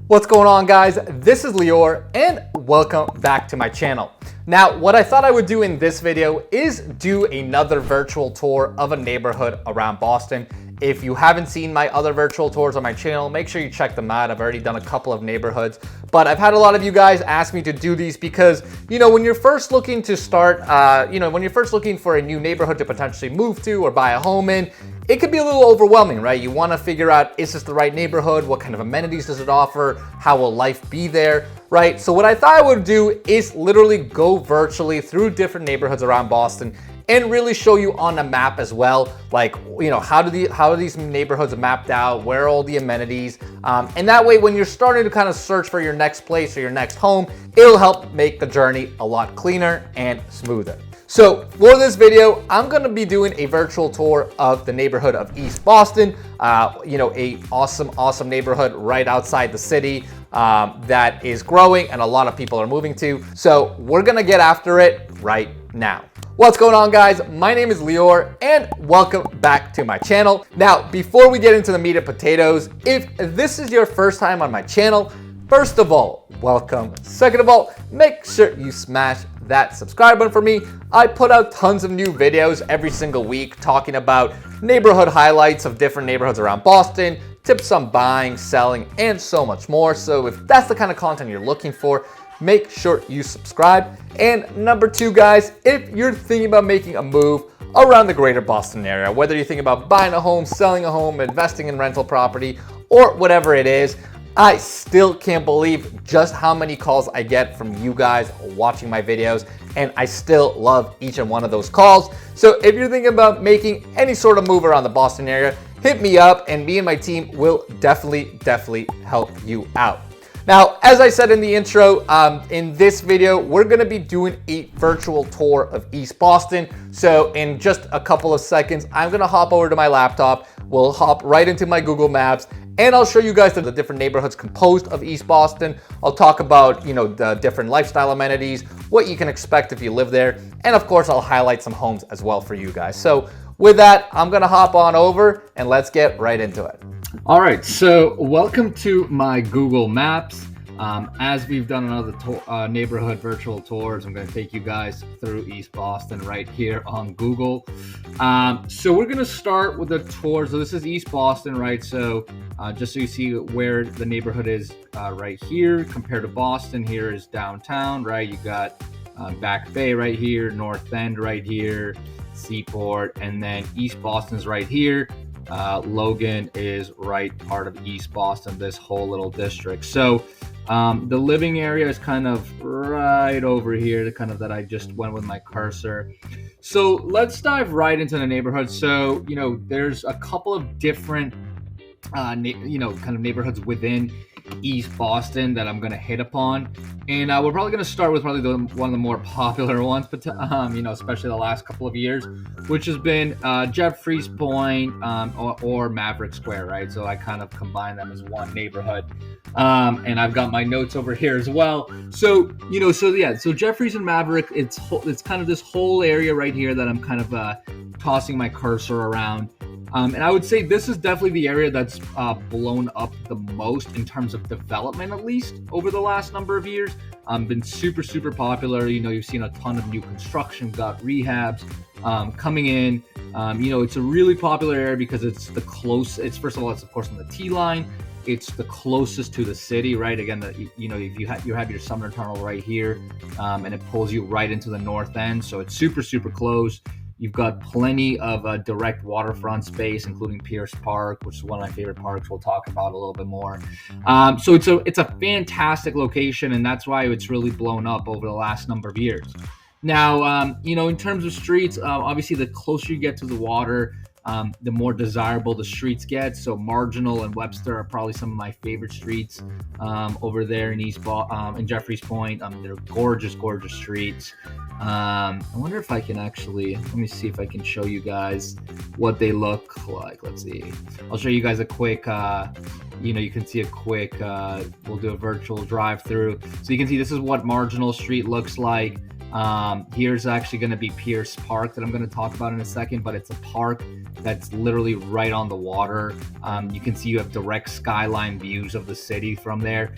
What's going on, guys? This is Lior and welcome back to my channel. Now, what I thought I would do in this video is do another virtual tour of a neighborhood around Boston. If you haven't seen my other virtual tours on my channel, make sure you check them out. I've already done a couple of neighborhoods, but I've had a lot of you guys ask me to do these because, when you're first looking to start, when you're first looking for a new neighborhood to potentially move to or buy a home in, it could be a little overwhelming, right? You want to figure out, is this the right neighborhood? What kind of amenities does it offer? How will life be there, right? So what I thought I would do is literally go virtually through different neighborhoods around Boston and really show you on a map as well, like, how are these neighborhoods mapped out? Where are all the amenities? And that way, when you're starting to kind of search for your next place or your next home, it'll help make the journey a lot cleaner and smoother. So for this video, I'm gonna be doing a virtual tour of the neighborhood of East Boston, a awesome neighborhood right outside the city that is growing and a lot of people are moving to. So we're gonna get after it right now. What's going on, guys? My name is Lior and welcome back to my channel. Now, before we get into the meat and potatoes, if this is your first time on my channel, first of all, welcome. Second of all, make sure you smash that subscribe button for me. I put out tons of new videos every single week talking about neighborhood highlights of different neighborhoods around Boston, tips on buying, selling, and so much more. So if that's the kind of content you're looking for, make sure you subscribe. And number two, guys, if you're thinking about making a move around the greater Boston area, whether you're thinking about buying a home, selling a home, investing in rental property, or whatever it is, I still can't believe just how many calls I get from you guys watching my videos, and I still love each and one of those calls. So if you're thinking about making any sort of move around the Boston area, hit me up and me and my team will definitely help you out. Now, as I said in the intro, in this video, we're gonna be doing a virtual tour of East Boston. So in just a couple of seconds, I'm gonna hop over to my laptop, we'll hop right into my Google Maps, and I'll show you guys the different neighborhoods composed of East Boston. I'll talk about, the different lifestyle amenities, what you can expect if you live there, and of course, I'll highlight some homes as well for you guys. So with that, I'm gonna hop on over and let's get right into it. All right, so welcome to my Google Maps. As we've done another neighborhood virtual tours, I'm going to take you guys through East Boston right here on Google. So we're going to start with the tour. So this is East Boston, right? So just so you see where the neighborhood is right here compared to Boston, here is downtown, right? You got Back Bay right here, North End right here, Seaport, and then East Boston's right here. Logan is right part of East Boston, this whole little district. So the living area is kind of right over here, that I just went with my cursor. So let's dive right into the neighborhood. So, there's a couple of different, kind of neighborhoods within East Boston that I'm going to hit upon. And we're probably going to start with one of the more popular ones, but especially the last couple of years, which has been Jeffries Point or Maverick Square, right? So I kind of combine them as one neighborhood. And I've got my notes over here as well. So, so Jeffries and Maverick, it's kind of this whole area right here that I'm kind of tossing my cursor around. And I would say this is definitely the area that's blown up the most in terms of development, at least over the last number of years. Been super popular. You've seen a ton of new construction, got rehabs coming in. It's a really popular area because it's the close. It's first of all, it's of course on the T line. It's the closest to the city, right? Again, if you have your Sumner Tunnel right here, and it pulls you right into the North End, so it's super close. You've got plenty of direct waterfront space, including Pierce Park, which is one of my favorite parks. We'll talk about a little bit more. So it's a fantastic location, and that's why it's really blown up over the last number of years. Now, in terms of streets, obviously the closer you get to the water, the more desirable the streets get. So Marginal and Webster are probably some of my favorite streets over there in in Jeffries Point. They're gorgeous streets. I wonder if I can actually, let me see if I can show you guys what they look like. Let's see. I'll show you guys a quick, you can see a quick, we'll do a virtual drive through. So you can see this is what Marginal Street looks like. Here's actually going to be Pierce Park that I'm going to talk about in a second, but it's a park that's literally right on the water. You can see you have direct skyline views of the city from there.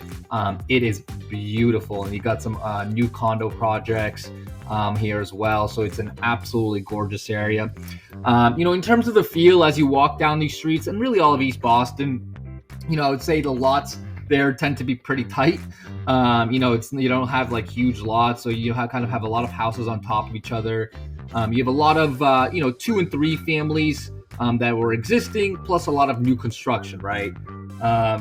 It is beautiful, and you got some new condo projects here as well. So it's an absolutely gorgeous area. In terms of the feel as you walk down these streets, and really all of East Boston, I would say the lots there tend to be pretty tight. You don't have like huge lots, so you kind of have a lot of houses on top of each other. You have a lot of 2 and 3 families that were existing, plus a lot of new construction, right?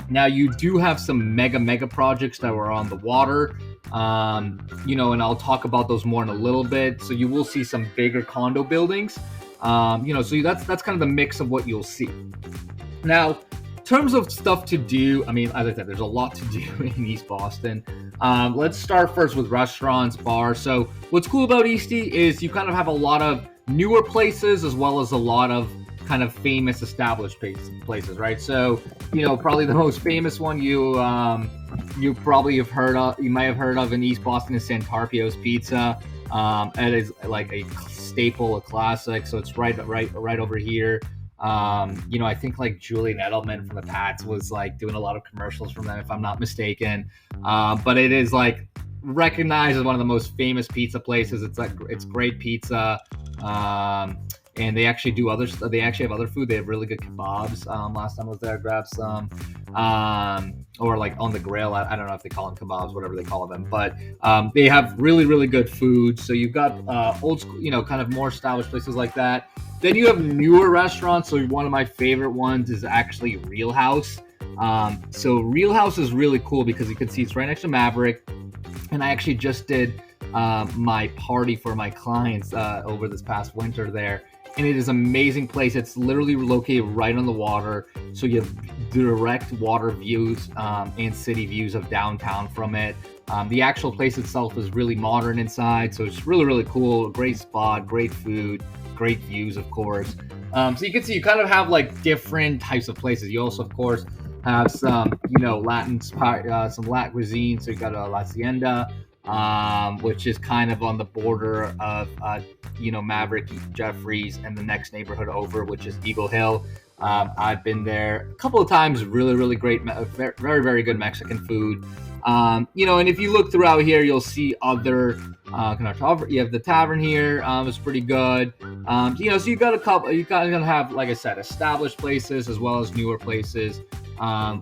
Now you do have some mega projects that were on the water, and I'll talk about those more in a little bit. So you will see some bigger condo buildings, so that's kind of the mix of what you'll see. Now, in terms of stuff to do, I mean, as I said, there's a lot to do in East Boston. Let's start first with restaurants, bars. So what's cool about Eastie is you kind of have a lot of newer places as well as a lot of kind of famous established places, right? So, probably the most famous one you probably have heard of, you might have heard of in East Boston is Santarpio's Pizza. It is like a staple, a classic. So it's right over here. I think like Julian Edelman from the Pats was like doing a lot of commercials from them, if I'm not mistaken. But it is like recognized as one of the most famous pizza places. It's great pizza. And they actually do they actually have other food. They have really good kebabs. Last time I was there, I grabbed some. Or like on the grill. I don't know if they call them kebabs, whatever they call them. But they have really good food. So you've got old school, kind of more established places like that. Then you have newer restaurants. So one of my favorite ones is actually Real House. So Real House is really cool because you can see it's right next to Maverick. And I actually just did my party for my clients over this past winter there. And it is an amazing place. It's literally located right on the water. So you have direct water views and city views of downtown from it. The actual place itself is really modern inside. So it's really cool. Great spot, great food, great views, of course. So you can see you kind of have like different types of places. You also, of course, have some, Latin cuisine. So you got La Hacienda, which is kind of on the border of, Maverick, Jeffries, and the next neighborhood over, which is Eagle Hill. I've been there a couple of times. Really great, very good Mexican food. And if you look throughout here, you'll see other you have the tavern here. It's pretty good. So you got a couple. You got to have, like I said, established places as well as newer places,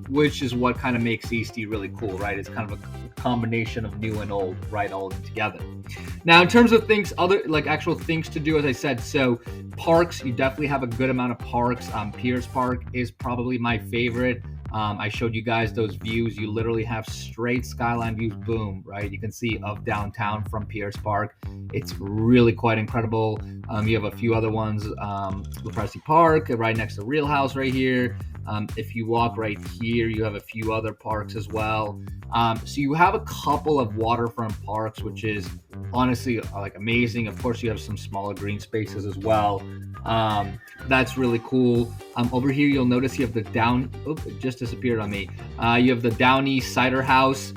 which is what kind of makes Eastie really cool, right? It's kind of a combination of new and old, right, all together. Now, in terms of actual things to do, as I said, so parks, you definitely have a good amount of parks. Pierce Park is probably my favorite. I showed you guys those views. You literally have straight skyline views, boom, right? You can see of downtown from Pierce Park. It's really quite incredible. You have a few other ones, Lupresi Park, right next to Real House right here. If you walk right here, you have a few other parks as well. So you have a couple of waterfront parks, which is honestly like amazing. Of course, you have some smaller green spaces as well. That's really cool. Over here, you'll notice you have it just disappeared on me. You have the Down East Cider House.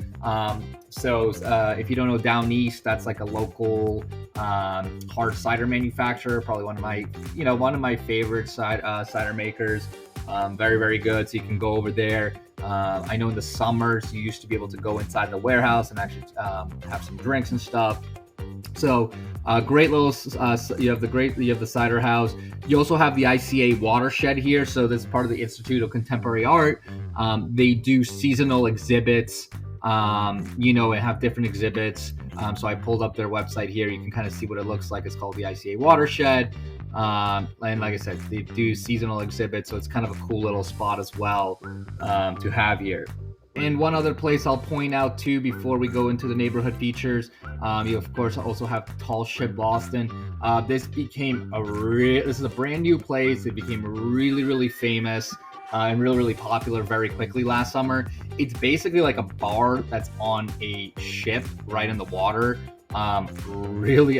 So if you don't know Down East, that's like a local hard cider manufacturer. Probably one of my favorite cider makers. Very good. So you can go over there. I know in the summers you used to be able to go inside the warehouse and actually have some drinks and stuff. So great little. You have the cider house. You also have the ICA watershed here. So this is part of the Institute of Contemporary Art. They do seasonal exhibits. And have different exhibits. So I pulled up their website here. You can kind of see what it looks like. It's called the ICA Watershed. And like I said, they do seasonal exhibits, so it's kind of a cool little spot as well to have here. And one other place I'll point out too before we go into the neighborhood features, you of course also have Tall Ship Boston. This is a brand new place. It became really famous and really popular very quickly last summer. It's basically like a bar that's on a ship right in the water. Really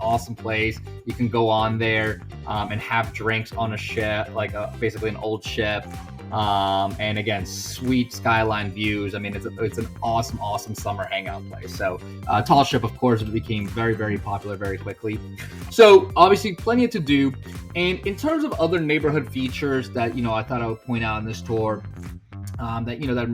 awesome place. You can go on there and have drinks on a ship, basically an old ship. And again, sweet skyline views. I mean, it's an awesome summer hangout place. So tall ship, of course, became very popular very quickly. So obviously plenty to do. And in terms of other neighborhood features that, I thought I would point out in this tour, that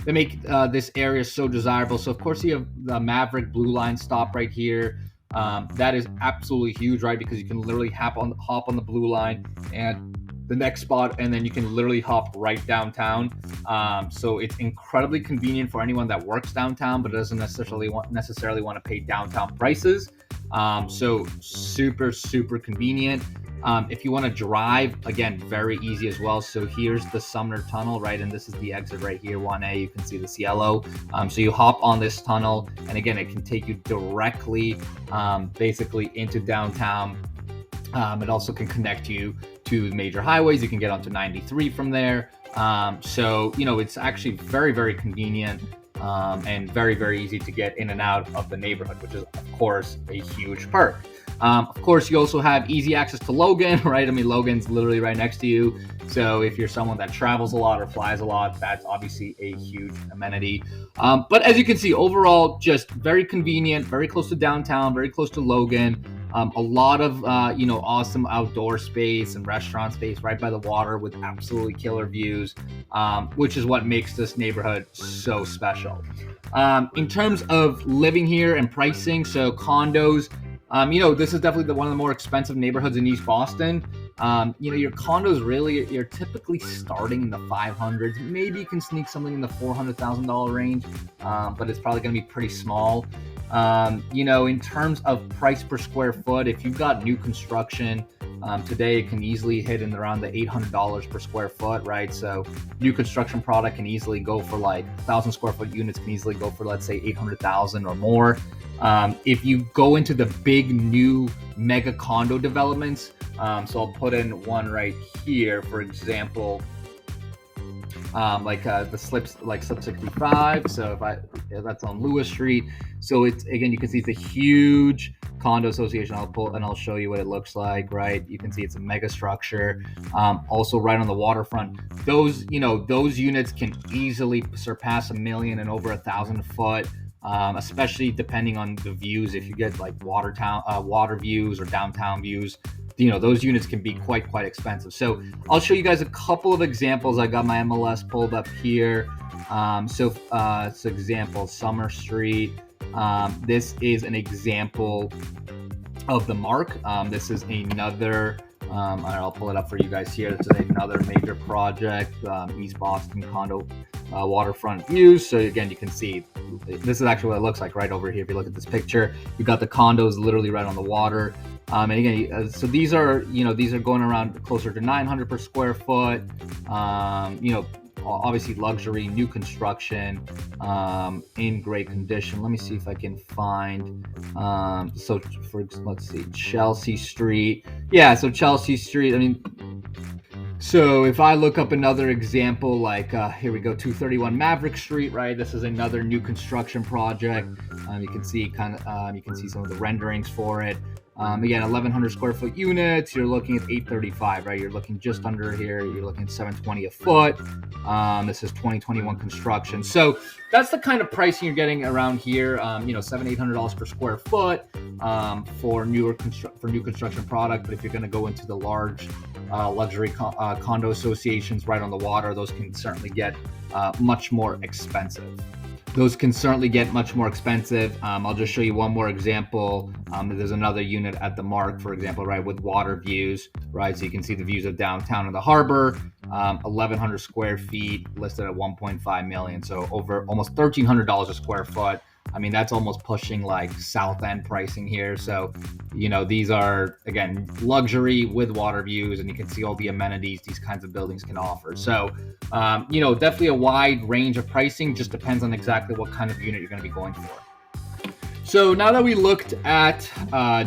make this area so desirable. So of course you have the Maverick Blue Line stop right here. That is absolutely huge, right? Because you can literally hop on the Blue Line and the next spot, and then you can literally hop right downtown. So it's incredibly convenient for anyone that works downtown but doesn't necessarily want to pay downtown prices. So super convenient. If you want to drive, again, very easy as well. So here's the Sumner Tunnel, right? And this is the exit right here, 1A. You can see this yellow. So you hop on this tunnel, and again, it can take you directly, basically into downtown. It also can connect you to major highways. You can get onto 93 from there. So, it's actually very convenient. And very easy to get in and out of the neighborhood, which is, of course, a huge perk. Of course, you also have easy access to Logan, right? I mean, Logan's literally right next to you. So if you're someone that travels a lot or flies a lot, that's obviously a huge amenity. But as you can see, overall, just very convenient, very close to downtown, very close to Logan. A lot of, awesome outdoor space and restaurant space right by the water with absolutely killer views, which is what makes this neighborhood so special. In terms of living here and pricing, so condos, this is definitely one of the more expensive neighborhoods in East Boston. Your condos really, you're typically starting in the 500s. Maybe you can sneak something in the $400,000 range, but it's probably going to be pretty small. In terms of price per square foot, if you've got new construction, today it can easily hit in around the $800 per square foot, right? So new construction product can easily go for like 1,000 square foot units can easily go for, let's say, 800,000 or more. If you go into the big new mega condo developments, so I'll put in one right here, for example, the Slip 65. So if that's on Lewis Street. So it's, again, you can see it's a huge condo association. I'll show you what it looks like, right? You can see it's a mega structure. Also right on the waterfront. Those units can easily surpass 1 million and over 1,000 a foot. Especially depending on the views. If you get like water views or downtown views, those units can be quite expensive. So I'll show you guys a couple of examples. I got my MLS pulled up here. So example, Summer Street. This is an example of the Mark. This is another, I'll pull it up for you guys here. This is another major project, East Boston condo waterfront views. So again, you can see this is actually what it looks like right over here. If you look at this picture, you got the condos literally right on the water. And again, so these are going around closer to 900 per square foot. Obviously luxury, new construction, in great condition. Let me see if I can find, let's see, Chelsea Street. Yeah, so Chelsea Street, so if I look up another example, like here we go, 231 Maverick Street, right? This is another new construction project. You can see some of the renderings for it. Again, 1,100 square foot units. You're looking at 835, right? You're looking just under here. You're looking at 720 a foot. This is 2021 construction. So that's the kind of pricing you're getting around here. $700-800 per square foot for new construction product. But if you're going to go into the large luxury condo associations right on the water, those can certainly get much more expensive. I'll just show you one more example. There's another unit at the Mark, for example, right, with water views, right? So you can see the views of downtown and the harbor. 1,100 square feet, listed at 1.5 million. So over almost $1,300 a square foot. That's almost pushing like South End pricing here. So, these are, again, luxury with water views, and you can see all the amenities these kinds of buildings can offer. So, definitely a wide range of pricing, just depends on exactly what kind of unit you're going to be going for. So now that we looked at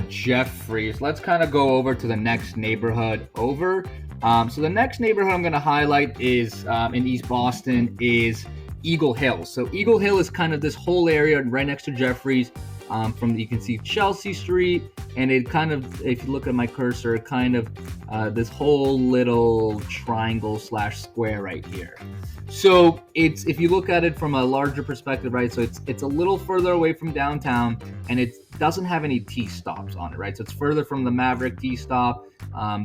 Jeffries, let's kind of go over to the next neighborhood over. So the next neighborhood I'm going to highlight is in East Boston is Eagle Hill. So Eagle Hill is kind of this whole area right next to Jeffries. you can see Chelsea Street, and it kind of, if you look at my cursor, kind of this whole little triangle slash square right here. So it's, if you look at it from a larger perspective, right? So it's a little further away from downtown, and it doesn't have any T stops on it, right? So it's further from the Maverick T stop.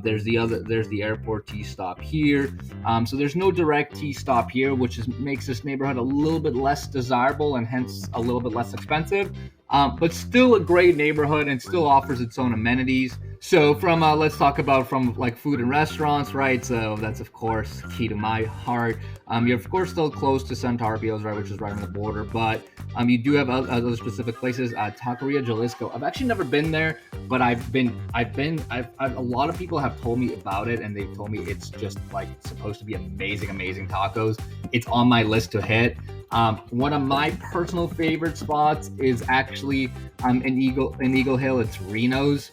There's the airport T stop here. So there's no direct T stop here, which makes this neighborhood a little bit less desirable and hence a little bit less expensive. But still a great neighborhood and still offers its own amenities. So from let's talk about from like food and restaurants, right? So that's of course key to my heart. You're of course still close to Santarpio's, right, which is right on the border, but you do have other specific places. Taqueria Jalisco. I've actually never been there, but a lot of people have told me about it, and they've told me it's just like supposed to be amazing tacos. It's on my list to hit. One of my personal favorite spots is actually in Eagle Hill. It's Reno's,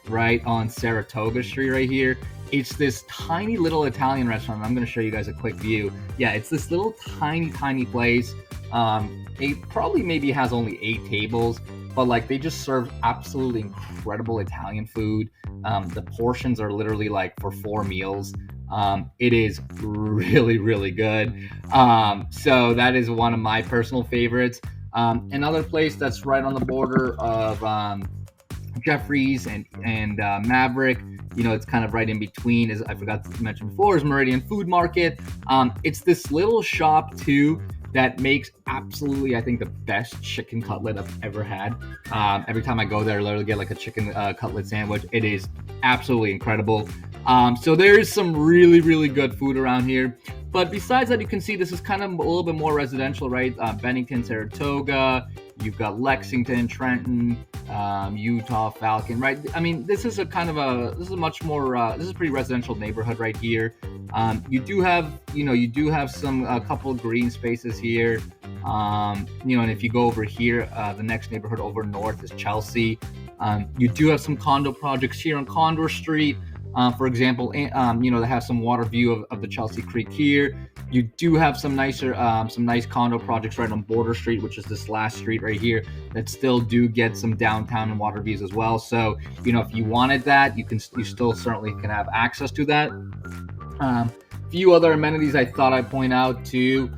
right on Saratoga Street right here. It's this tiny little Italian restaurant. I'm going to show you guys a quick view. Yeah, it's this little tiny place. It probably maybe has only 8 tables, but like they just serve absolutely incredible Italian food. The portions are literally like for 4 meals. It is really good. So that is one of my personal favorites. Another place that's right on the border of Jeffries and Maverick, you know, it's kind of right in between, as I forgot to mention before, is Meridian Food Market. It's this little shop too that makes absolutely, I think, the best chicken cutlet I've ever had. Every time I go there, I literally get like a chicken cutlet sandwich. It is absolutely incredible. So there is some really good food around here. But besides that, you can see this is kind of a little bit more residential, right? Bennington, Saratoga, you've got Lexington, Trenton, Utah, Falcon, right? I mean, this is a kind of this is a pretty residential neighborhood right here. You do have some a couple of green spaces here. And if you go over here, the next neighborhood over north is Chelsea. You do have some condo projects here on Condor Street. For example, they have some water view of the Chelsea Creek here. You do have some nice condo projects right on Border Street, which is this last street right here, that still do get some downtown and water views as well. So, if you wanted that, you still certainly can have access to that. Few other amenities I thought I'd point out too.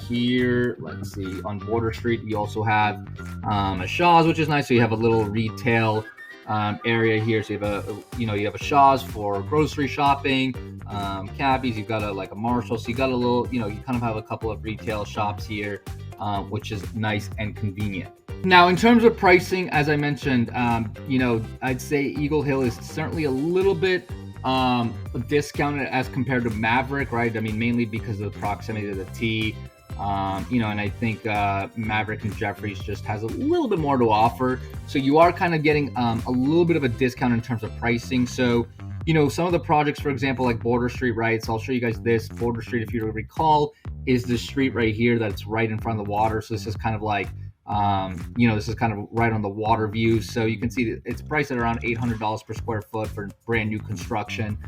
Here, let's see, on Border Street, you also have a Shaw's, which is nice. So you have a little retail area here. So you have a Shaw's for grocery shopping, Cabby's, you've got a Marshall. So you got a little, you kind of have a couple of retail shops here, which is nice and convenient. Now, in terms of pricing, as I mentioned, I'd say Eagle Hill is certainly a little bit discounted as compared to Maverick, right? I mean, mainly because of the proximity to the T. And I think Maverick and Jeffries just has a little bit more to offer. So you are kind of getting a little bit of a discount in terms of pricing. So, some of the projects, for example, like Border Street, right? So I'll show you guys this. Border Street, if you recall, is the street right here that's right in front of the water. So this is kind of like, this is kind of right on the water view. So you can see that it's priced at around $800 per square foot for brand new construction,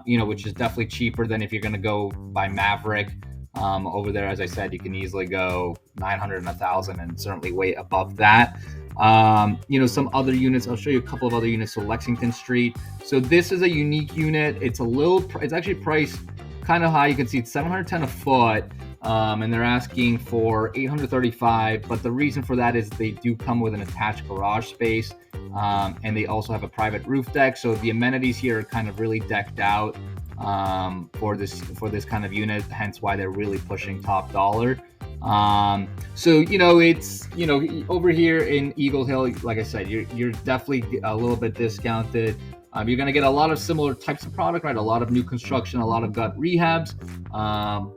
which is definitely cheaper than if you're going to go by Maverick. Over there, as I said, you can easily go 900 and 1,000 and certainly way above that. Some other units, I'll show you a couple of other units. So Lexington Street. So this is a unique unit. It's actually priced kind of high. You can see it's $710 a foot. And they're asking for $835, but the reason for that is they do come with an attached garage space, and they also have a private roof deck. So the amenities here are kind of really decked out for this kind of unit, hence why they're really pushing top dollar. So it's over here in Eagle Hill, like I said, you're definitely a little bit discounted. You're going to get a lot of similar types of product, right? A lot of new construction, a lot of gut rehabs,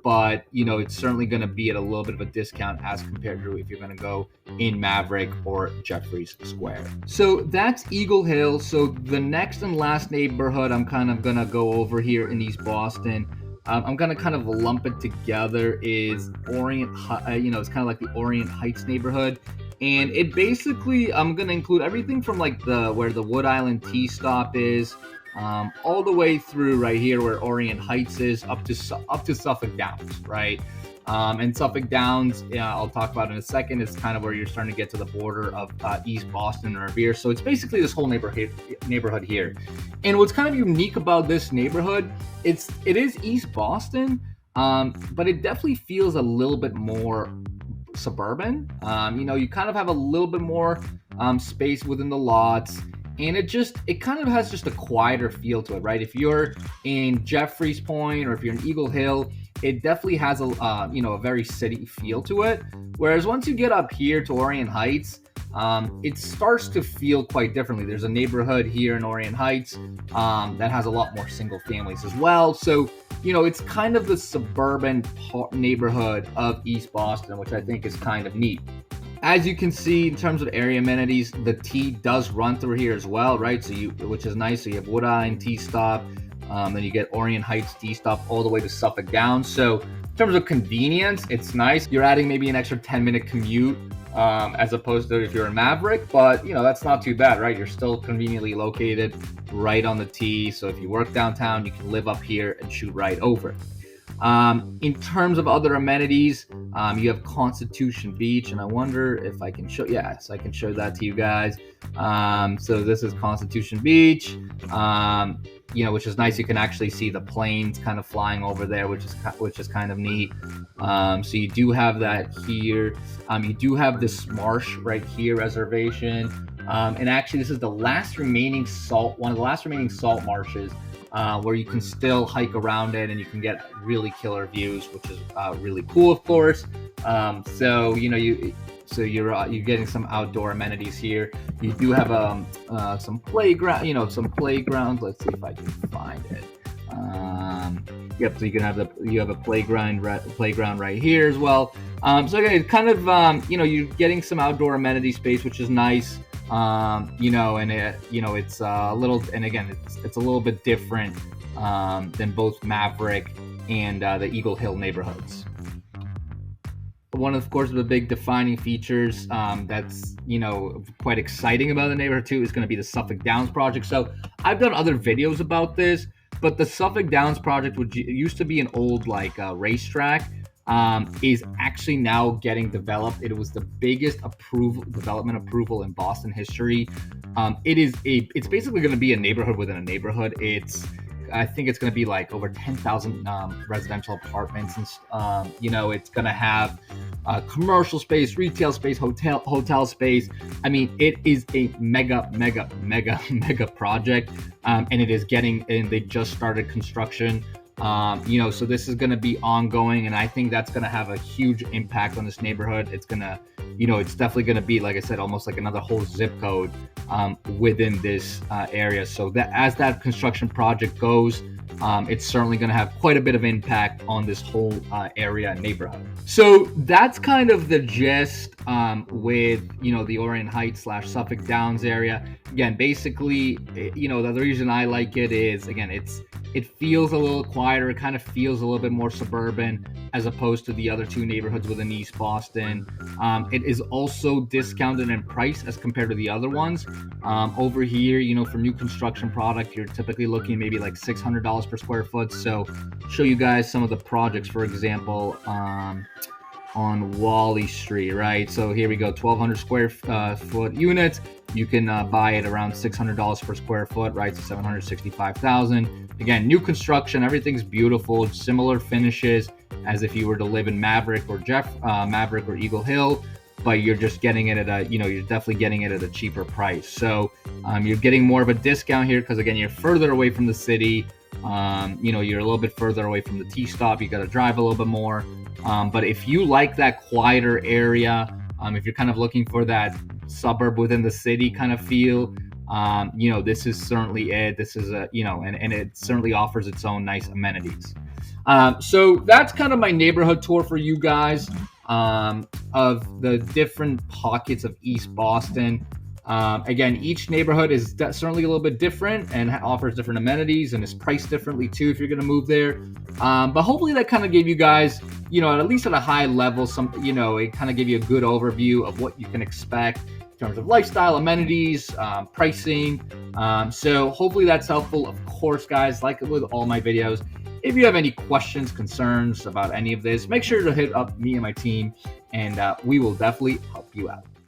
but it's certainly going to be at a little bit of a discount as compared to if you're going to go in Maverick or Jeffries Square. So that's Eagle Hill. So the next and last neighborhood I'm kind of going to go over here in East Boston, I'm going to kind of lump it together, is Orient. It's kind of like the Orient Heights neighborhood. And it basically, I'm going to include everything from like where the Wood Island T stop is, all the way through right here where Orient Heights is, up to Suffolk Downs, right? And Suffolk Downs, I'll talk about in a second, is kind of where you're starting to get to the border of East Boston and Revere. So it's basically this whole neighborhood here. And what's kind of unique about this neighborhood, it is East Boston, but it definitely feels a little bit more suburban. You kind of have a little bit more space within the lots. And it kind of has just a quieter feel to it, right? If you're in Jeffreys Point or if you're in Eagle Hill, it definitely has a very city feel to it. Whereas once you get up here to Orient Heights, it starts to feel quite differently. There's a neighborhood here in Orient Heights that has a lot more single families as well. So, it's kind of the suburban neighborhood of East Boston, which I think is kind of neat. As you can see, in terms of area amenities, the T does run through here as well, right? So which is nice. So you have Woodine T stop, then you get Orient Heights T stop all the way to Suffolk Downs. So in terms of convenience, it's nice. You're adding maybe an extra 10-minute commute as opposed to if you're in Maverick, but that's not too bad, right? You're still conveniently located right on the T. So if you work downtown, you can live up here and shoot right over. In terms of other amenities, you have Constitution Beach, and I wonder if I can show, yes, I can show that to you guys. So this is Constitution Beach, which is nice. You can actually see the planes kind of flying over there, which is kind of neat. So you do have that here. You do have this marsh right here reservation. And actually this is the last remaining one of the last remaining salt marshes where you can still hike around it and you can get really killer views, which is really cool, of course. So you're getting some outdoor amenities here. You do have some playground, Let's see if I can find it. Yep. So you have a playground right here as well. So again, it's kind of you're getting some outdoor amenity space, which is nice. It's a little, and again, it's a little bit different than both Maverick and the Eagle Hill neighborhoods. One, of course, of the big defining features that's quite exciting about the neighborhood too is going to be the Suffolk Downs project. So I've done other videos about this, but the Suffolk Downs project, which used to be an old racetrack, is actually now getting developed. It was the biggest development approval in Boston history. It's basically going to be a neighborhood within a neighborhood. I think it's going to be like over 10,000 residential apartments, and it's going to have commercial space, retail space, hotel space. I mean, it is a mega project, and they just started construction. So this is going to be ongoing, and I think that's going to have a huge impact on this neighborhood. It's going to, it's definitely going to be, like I said, almost like another whole zip code within this area. So that as that construction project goes, it's certainly going to have quite a bit of impact on this whole area and neighborhood. So that's kind of the gist with, the Orient Heights / Suffolk Downs area. Again, basically, the reason I like it is, again, it feels a little quieter. It kind of feels a little bit more suburban as opposed to the other two neighborhoods within East Boston. It is also discounted in price as compared to the other ones. Over here, for new construction product, you're typically looking maybe like $600 per square foot. So show you guys some of the projects, for example, on Wally Street, right? So here we go, 1,200 square foot units. You can buy it around $600 per square foot, right? So $765,000. Again, new construction, everything's beautiful, similar finishes as if you were to live in Maverick or Maverick or Eagle Hill, but you're just getting it at you're definitely getting it at a cheaper price. So you're getting more of a discount here because, again, you're further away from the city. You're a little bit further away from the T-stop. You got to drive a little bit more. But if you like that quieter area, if you're kind of looking for that suburb within the city kind of feel, this is certainly it. This is and it certainly offers its own nice amenities. So that's kind of my neighborhood tour for you guys of the different pockets of East Boston. Again, each neighborhood is certainly a little bit different and offers different amenities and is priced differently too if you're going to move there. But hopefully that kind of gave you guys, at least at a high level, it kind of gave you a good overview of what you can expect in terms of lifestyle, amenities, pricing. So hopefully that's helpful. Of course, guys, like with all my videos, If you have any questions, concerns about any of this, make sure to hit up me and my team, and we will definitely help you out.